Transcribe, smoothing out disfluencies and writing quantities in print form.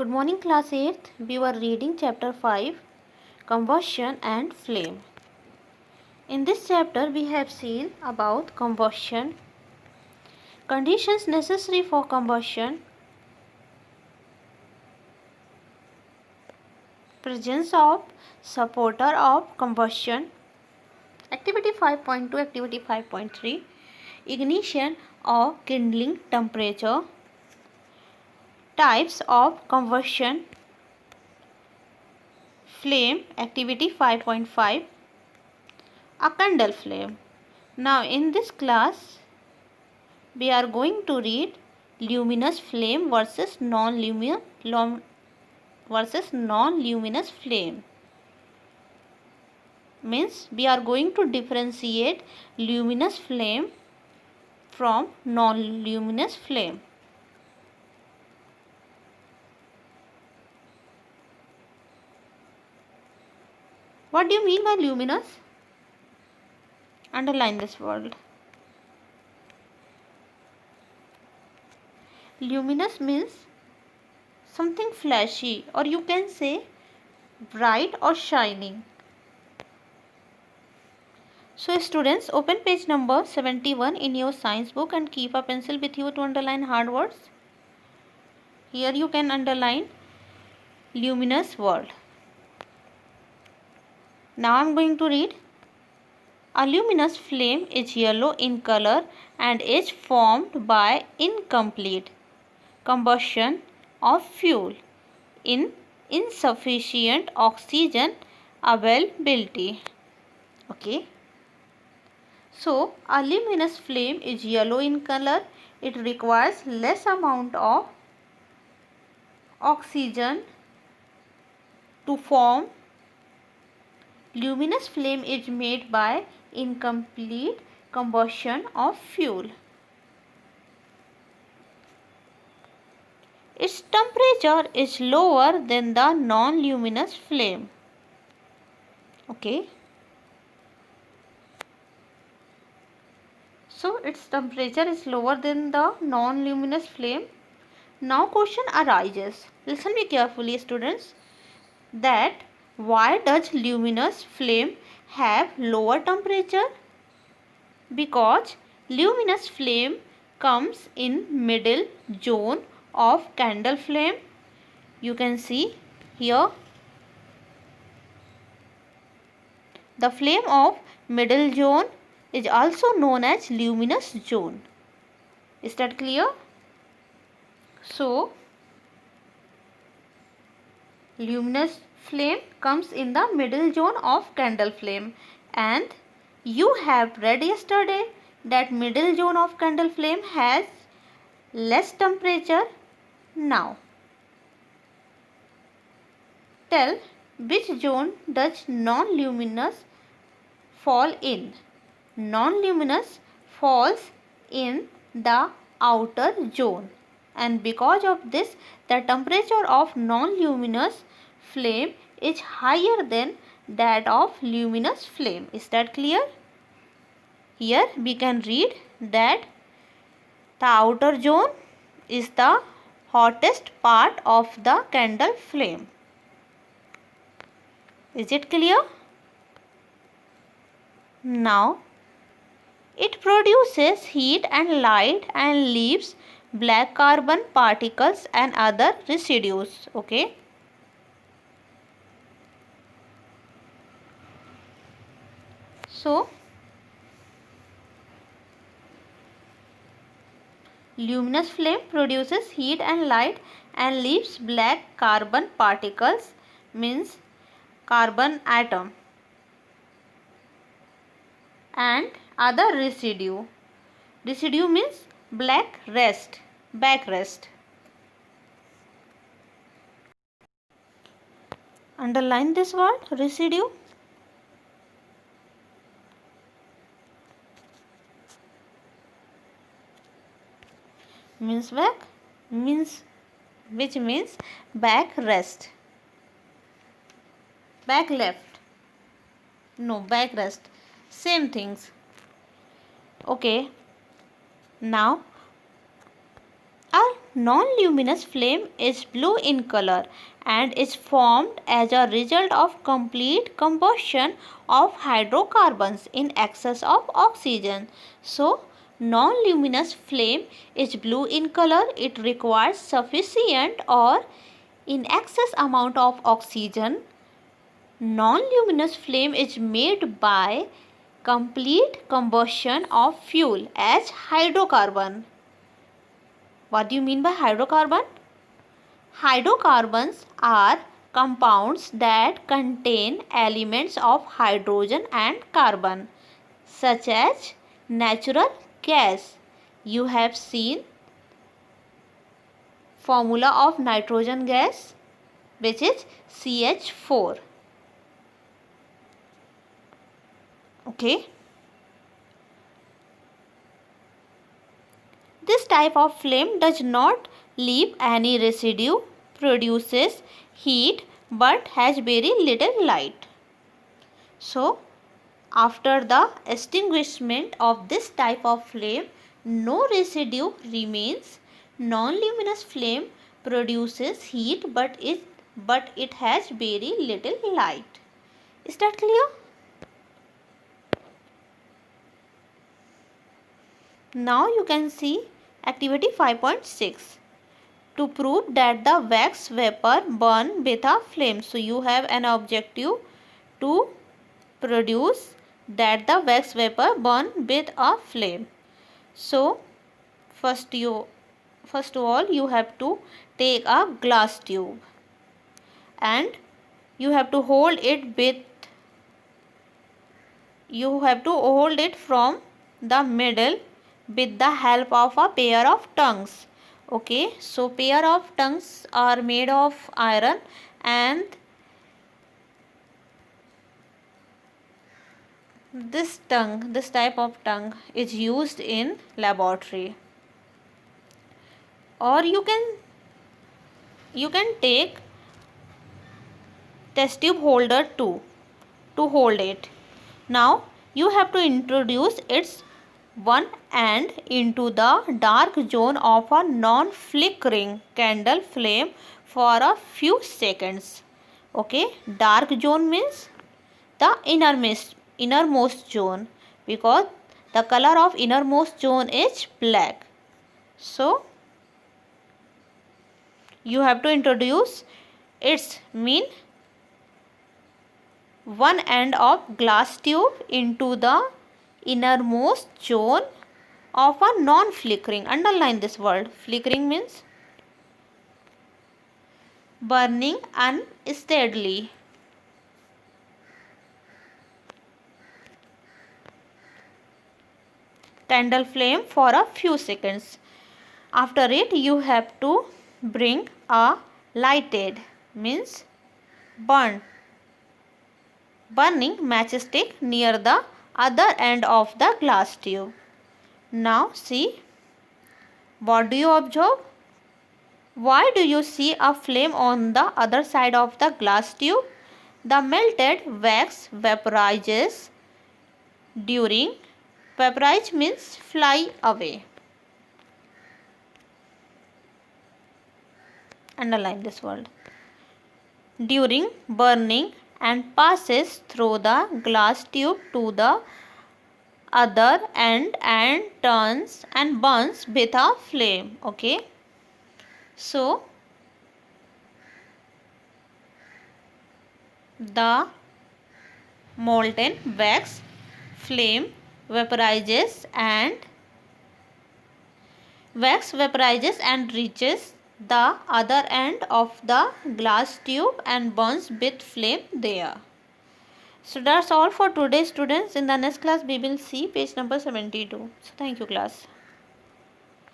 Good morning, class 8th. We were reading chapter 5, combustion and flame. In this chapter we have seen about combustion, conditions necessary for combustion, presence of supporter of combustion, activity 5.2, activity 5.3, ignition or kindling temperature, types of combustion, flame, activity 5.5, a candle flame. Now in this class we are going to read luminous flame versus non-luminous flame. Means we are going to differentiate luminous flame from non-luminous flame. What do you mean by luminous? Underline this word. Luminous means something flashy, or you can say bright or shining. So students, open page number 71 in your science book and keep a pencil with you to underline hard words. Here you can underline luminous word. Now I am going to read. A luminous flame is yellow in color and is formed by incomplete combustion of fuel in insufficient oxygen availability. Okay. So, a luminous flame is yellow in color. It requires less amount of oxygen to form. Luminous flame is made by incomplete combustion of fuel. Its temperature is lower than the non-luminous flame. Okay. So its temperature is lower than the non-luminous flame. Now question arises. Listen me carefully, students. That why does luminous flame have lower temperature? Because luminous flame comes in middle zone of candle flame. You can see here the flame of middle zone is also known as luminous zone. Is that clear? So luminous flame comes in the middle zone of candle flame, and you have read yesterday that middle zone of candle flame has less temperature. Now tell which zone does non-luminous fall in. Non-luminous falls in the outer zone, and because of this the temperature of non-luminous flame is higher than that of luminous flame. Is that clear? Here we can read that the outer zone is the hottest part of the candle flame. Is it clear? Now it produces heat and light and leaves black carbon particles and other residues. Okay. So luminous flame produces heat and light and leaves black carbon particles, means carbon atom, and other residue. Residue means backrest. Underline this word, residue. Which means backrest. Back left. No, backrest. Same things. Okay. Now a non-luminous flame is blue in color and is formed as a result of complete combustion of hydrocarbons in excess of oxygen. So, non-luminous flame is blue in color. It requires sufficient or in excess amount of oxygen. Non-luminous flame is made by complete combustion of fuel as hydrocarbon. What do you mean by hydrocarbon? Hydrocarbons are compounds that contain elements of hydrogen and carbon, such as natural gas. You have seen formula of nitrogen gas, which is CH4. Okay. This type of flame does not leave any residue, produces heat but has very little light. So, after the extinguishment of this type of flame, no residue remains. Non-luminous flame produces heat but it has very little light. Is that clear? Now you can see activity 5.6. To prove that the wax vapor burn with a flame. So you have an objective to produce that the wax vapor burn with a flame. So first of all you have to take a glass tube and you have to hold it from the middle with the help of a pair of tongues. Okay, so pair of tongues are made of iron and this type of tongue is used in laboratory. Or you can take test tube holder too to hold it. Now you have to introduce its one end into the dark zone of a non-flickering candle flame for a few seconds. Okay, dark zone means the innermost zone, because the color of innermost zone is black. So you have to introduce its one end of glass tube into the innermost zone of a non-flickering. Underline this word. Flickering means burning unsteadily. Candle flame for a few seconds. After it you have to bring a lighted means burning matchstick near the other end of the glass tube. Now see, what do you observe? Why do you see a flame on the other side of the glass tube? The melted wax vaporizes vaporize means fly away. Underline this word. During burning and passes through the glass tube to the other end and turns and burns with a flame. Okay, so the molten wax flame vaporizes and reaches the other end of the glass tube and burns with flame there. So that's all for today, students. In the next class we will see page number 72. So thank you, class.